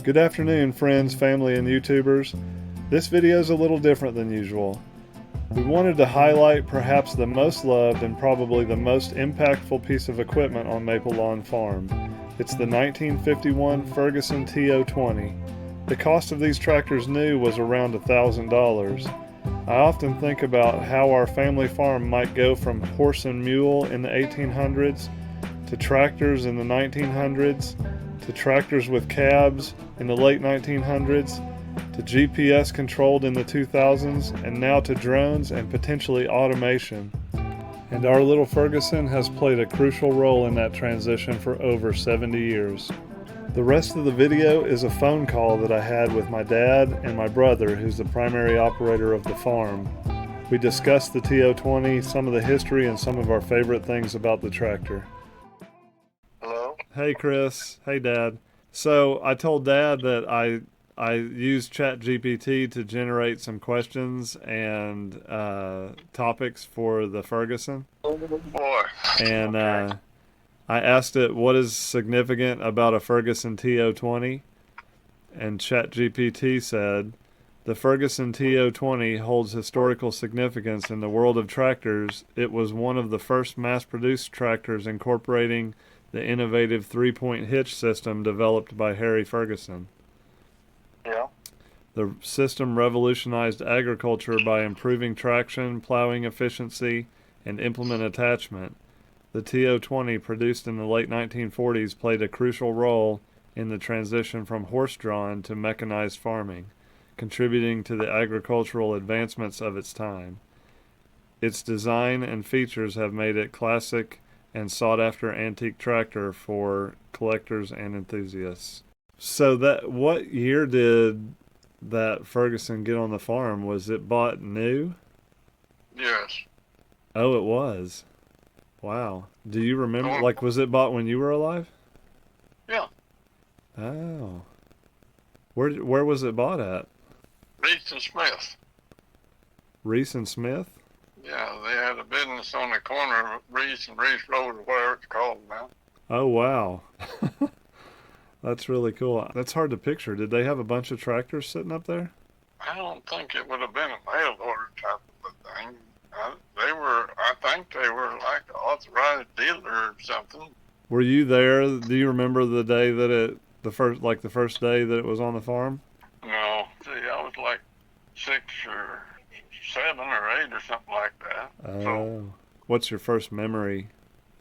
Good afternoon, friends, family, and YouTubers. This video is a little different than usual. We wanted to highlight perhaps the most loved and probably the most impactful piece of equipment on Maple Lawn Farm. It's the 1951 Ferguson TO-20. The cost of these tractors new was around $1,000. I often think about how our family farm might go from horse and mule in the 1800s to tractors in the 1900s to tractors with cabs in the late 1900s, to GPS controlled in the 2000s, and now to drones and potentially automation. And our little Ferguson has played a crucial role in that transition for over 70 years. The rest of the video is a phone call that I had with my dad and my brother, who's the primary operator of the farm. We discussed the TO-20, some of the history, and some of our favorite things about the tractor. Hey Chris, hey Dad. So I told Dad that I used ChatGPT to generate some questions and topics for the Ferguson. Oh boy. And I asked it what is significant about a Ferguson TO-20, and ChatGPT said the Ferguson TO-20 holds historical significance in the world of tractors. It was one of the first mass-produced tractors incorporating the innovative three-point hitch system developed by Harry Ferguson. Yeah. The system revolutionized agriculture by improving traction, plowing efficiency, and implement attachment. The TO-20, produced in the late 1940s, played a crucial role in the transition from horse-drawn to mechanized farming, contributing to the agricultural advancements of its time. Its design and features have made it classic and sought-after antique tractor for collectors and enthusiasts. So what year did that Ferguson get on the farm? Was it bought new? Yes. Oh, it was. Wow. Do you remember, was it bought when you were alive? Yeah. Oh. Where was it bought at? Reese and Smith. Reese and Smith? Yeah, they had a business on the corner of Reese and Reese Road, or whatever it's called now. Oh, wow. That's really cool. That's hard to picture. Did they have a bunch of tractors sitting up there? I don't think it would have been a mail order type of a thing. I think they were like an authorized dealer or something. Were you there? Do you remember the day that the first day that it was on the farm? No. See, I was like 6 or 7 or 8 or something like that. Oh. So, what's your first memory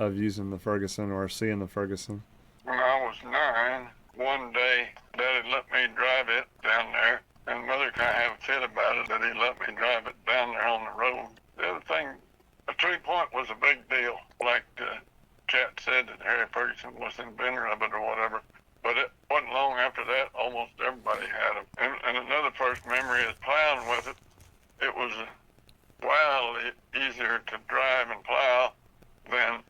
of using the Ferguson or seeing the Ferguson? when I was 9, one day, Daddy let me drive it down there, and Mother kind of had a fit about it that he let me drive it down there on the road. The other thing, a 3-point was a big deal. Like Chat said that Harry Ferguson was the inventor of it or whatever. But it wasn't long after that, almost everybody had them. And another first memory is plowing with it. It was wildly easier to drive and plow than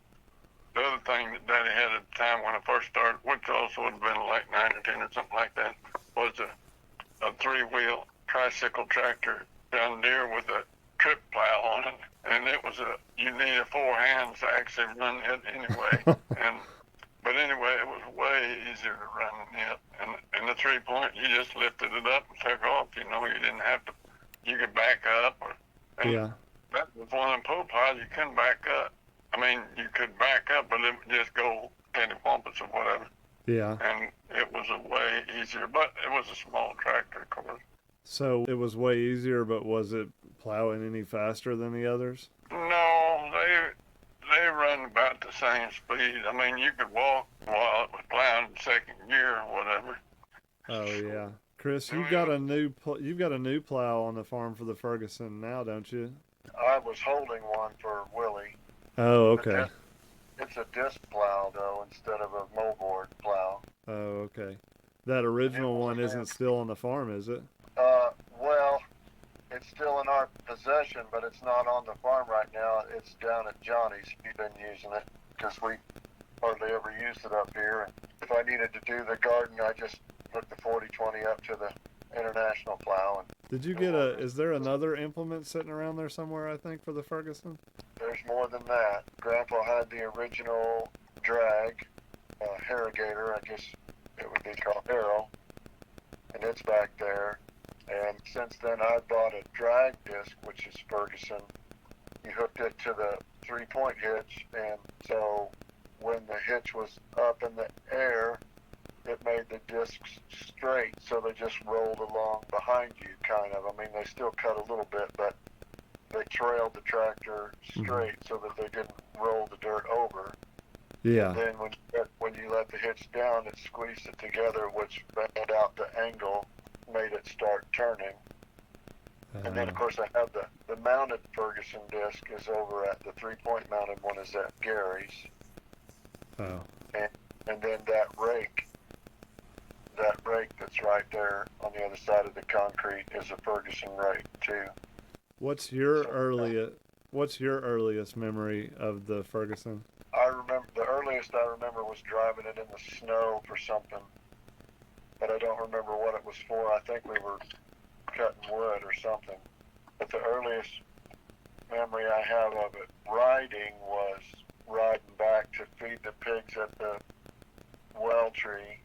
the other thing that Daddy had at the time when I first started, which also would have been like 9 or 10 or something like that, was a 3-wheel tricycle tractor John Deere with a trip plow on it. And it was you needed 4 hands to actually run it anyway. But anyway, it was way easier to run than it. And the 3-point, you just lifted it up and took off. You know, you didn't have to, you could back up. Yeah. That was one of them pull plows, you couldn't back up. I mean, you could back up, but it would just go penny pompous or whatever. Yeah. And it was a way easier, but it was a small tractor, of course. So it was way easier, but was it plowing any faster than the others? No, they run about the same speed. I mean, you could walk while it was plowing in second gear or whatever. Oh yeah, Chris, you've got a new plow on the farm for the Ferguson now, don't you? I was holding one for Willie. Oh, okay. It's a disc plow though, instead of a moldboard plow. Oh, okay. That original one isn't still on the farm, is it? Well, it's still in our possession, but it's not on the farm right now. It's down at Johnny's. We've been using it because we hardly ever used it up here. If I needed to do the garden, I just hooked the 40-20 up to the international plow. And did you get is there another implement sitting around there somewhere, I think, for the Ferguson? There's more than that. Grandpa had the original drag, Harrigator, I guess it would be called Arrow. hitch back there. And since then, I bought a drag disc, which is Ferguson. You hooked it to the 3-point hitch, and so when the hitch was up in the air, it made the discs straight, so they just rolled along behind you, kind of. I mean, they still cut a little bit, but they trailed the tractor straight so that they didn't roll the dirt over. Yeah. And then when you let the hitch down, it squeezed it together, which bent out the angle, made it start turning. And then, of course, I have the mounted Ferguson disc is over at the 3-point mounted one is at Gary's. Oh. And then that rake that's right there on the other side of the concrete is a Ferguson rake too. What's your earliest memory of the Ferguson? I remember the earliest I remember was driving it in the snow for something, but I don't remember what it was for. I think we were cutting wood or something. But the earliest memory I have of it riding was riding back to feed the pigs at the well tree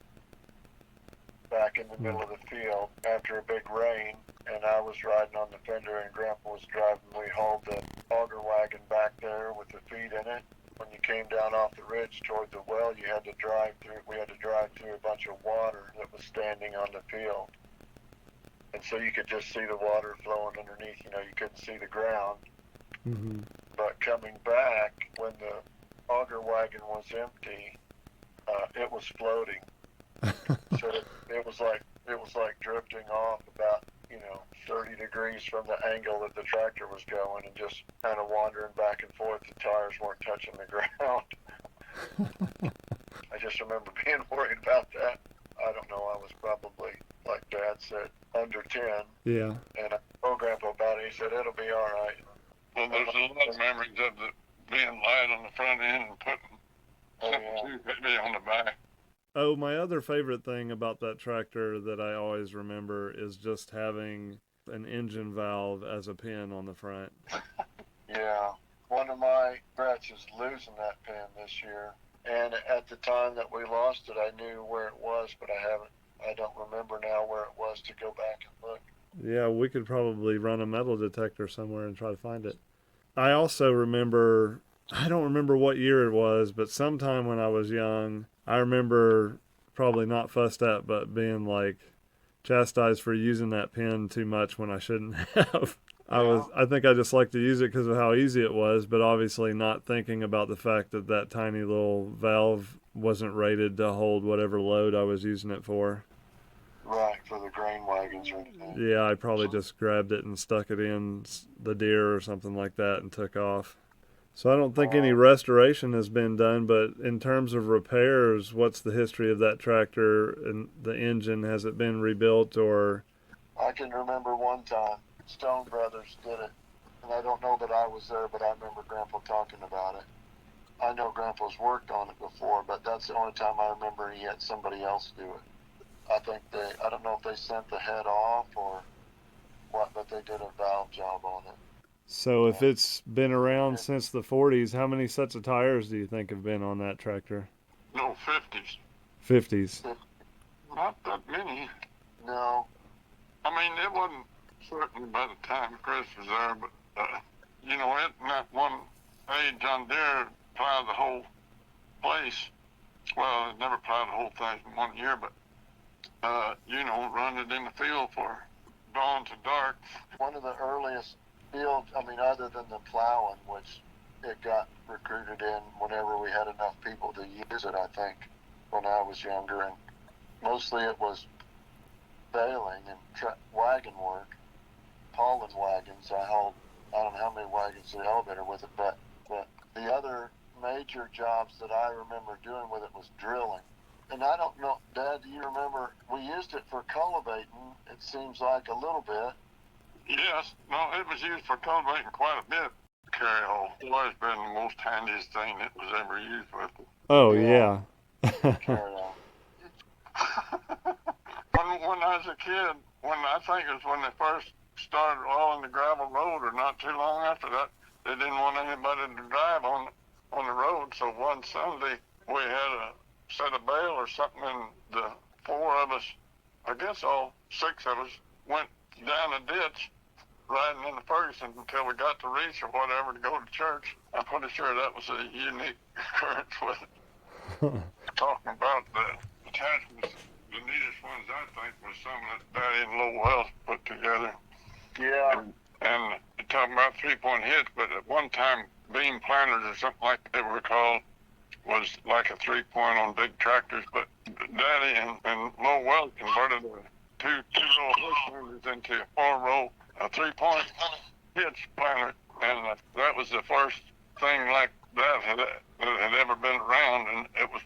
back in the middle of the field after a big rain, and I was riding on the fender and Grandpa was driving. We hauled the auger wagon back there with the feed in it. When you came down off the ridge toward the well, we had to drive through a bunch of water that was standing on the field. And so you could just see the water flowing underneath, you couldn't see the ground. Mm-hmm. But coming back, when the auger wagon was empty, it was floating. So it was like drifting off about 30 degrees from the angle that the tractor was going, and just kind of wandering back and forth. The tires weren't touching the ground. I just remember being worried about that. I don't know, I was probably, like Dad said, under 10. Yeah. And I told Grandpa about it. He said, it'll be all right. Well, there's a lot of memories of it being light on the front end and putting something too heavy on the back. Oh, my other favorite thing about that tractor that I always remember is just having an engine valve as a pin on the front. Yeah. One of my regrets is losing that pin this year. And at the time that we lost it, I knew where it was, but I don't remember now where it was to go back and look. Yeah, we could probably run a metal detector somewhere and try to find it. I also remember, I don't remember what year it was, but sometime when I was young, I remember probably not fussed at, but being like chastised for using that pin too much when I shouldn't have. I think I just liked to use it because of how easy it was, but obviously not thinking about the fact that that tiny little valve wasn't rated to hold whatever load I was using it for. Right, for the grain wagons or anything. Yeah, I probably just grabbed it and stuck it in the deer or something like that and took off. So I don't think any restoration has been done, but in terms of repairs, what's the history of that tractor and the engine? Has it been rebuilt or? I can remember one time Stone Brothers did it, and I don't know that I was there, but I remember Grandpa talking about it. I know Grandpa's worked on it before, but that's the only time I remember he had somebody else do it. I don't know if they sent the head off or what, but they did a valve job on it. So if it's been around since the 40s, how many sets of tires do you think have been on that tractor? No, 50s. 50s. Not that many. No. I mean, it wasn't certainly by the time Chris was there, but, it in that one age John Deere plowed the whole place. Well, it never plowed the whole thing in 1 year, but, run it in the field for dawn to dark. One of the earliest fields, other than the plowing, which it got recruited in whenever we had enough people to use it, I think, when I was younger. And mostly it was baling and wagon work, hauling wagons. I don't know how many wagons to the elevator with it, but the other major jobs that I remember doing with it was drilling. And I don't know, Dad, do you remember, we used it for cultivating, it seems like a little bit. Yes, no, it was used for cultivating quite a bit. Carry hole. It's always been the most handiest thing that was ever used with it. Oh, yeah. Carry hole. When I was a kid, I think it was when they first started hauling the gravel road, or not too long after that, they didn't want anybody to drive on the road. So one Sunday we had a set of bale or something, and the four of us I guess all 6 of us went down a ditch riding in the Ferguson until we got to Reach or whatever to go to church. I'm pretty sure that was a unique occurrence with it. Talking about the attachments, the neatest ones I think was some that Daddy and Lil Wells put together. Yeah. And talking about 3-point hits, but at one time beam planters or something like they were called was like a 3-point on big tractors. But Daddy and Lil Wells converted two row horse planters into a 4-row 3-point hitch planter, and that was the first thing like that had ever been around, and it was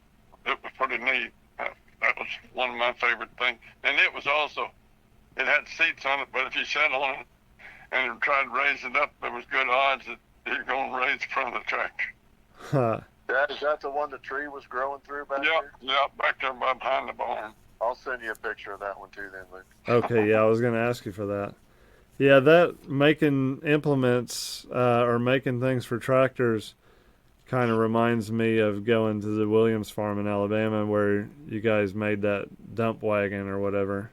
pretty neat. That was one of my favorite things. And it was also, it had seats on it, but if you sat on it and tried to raise it up, there was good odds that you're going to raise the front of the tractor. Huh. Dad, is that the one the tree was growing through back there? Yeah, back there behind the barn. I'll send you a picture of that one too then, Luke. Okay, yeah, I was going to ask you for that. Yeah, that making implements or making things for tractors kind of reminds me of going to the Williams farm in Alabama where you guys made that dump wagon or whatever.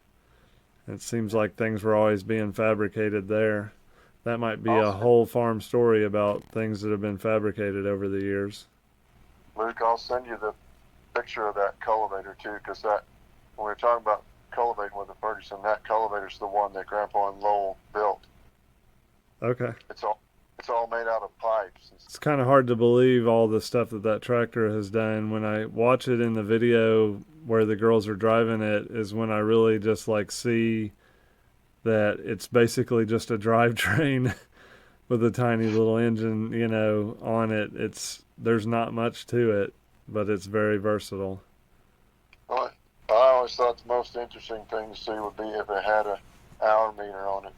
It seems like things were always being fabricated there. That might be a whole farm story about things that have been fabricated over the years. Luke, I'll send you the picture of that cultivator too, because that, when we were talking about cultivating with the Ferguson, that cultivator's the one that Grandpa and Lowell built. Okay. It's all made out of pipes. It's kind of hard to believe all the stuff that tractor has done. When I watch it in the video where the girls are driving it is when I really just like see that it's basically just a drivetrain with a tiny little engine, you know, on it. There's not much to it, but it's very versatile. Well, I always thought the most interesting thing to see would be if it had an hour meter on it.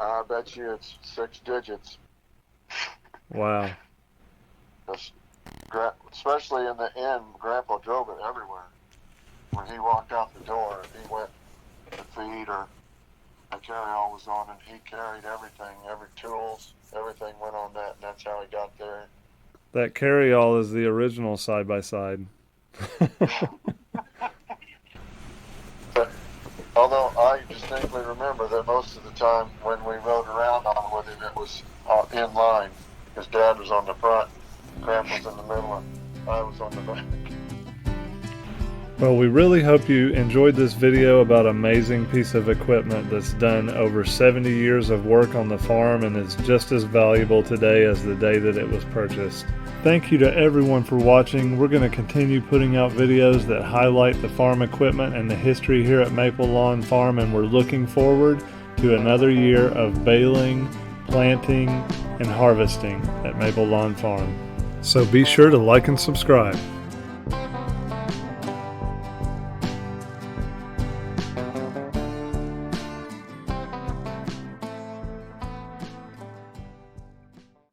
I bet you it's 6 digits. Wow. Especially in the end, Grandpa drove it everywhere. When he walked out the door, he went to feed or the carry-all was on, and he carried everything, every tools, everything went on that, and that's how he got there. That carry-all is the original side-by-side. Although I distinctly remember that most of the time when we rode around on it with him, it was in line. His dad was on the front, Grandpa's in the middle, and I was on the back. Well, we really hope you enjoyed this video about an amazing piece of equipment that's done over 70 years of work on the farm and is just as valuable today as the day that it was purchased. Thank you to everyone for watching. We're going to continue putting out videos that highlight the farm equipment and the history here at Maple Lawn Farm, and we're looking forward to another year of baling, planting, and harvesting at Maple Lawn Farm. So be sure to like and subscribe.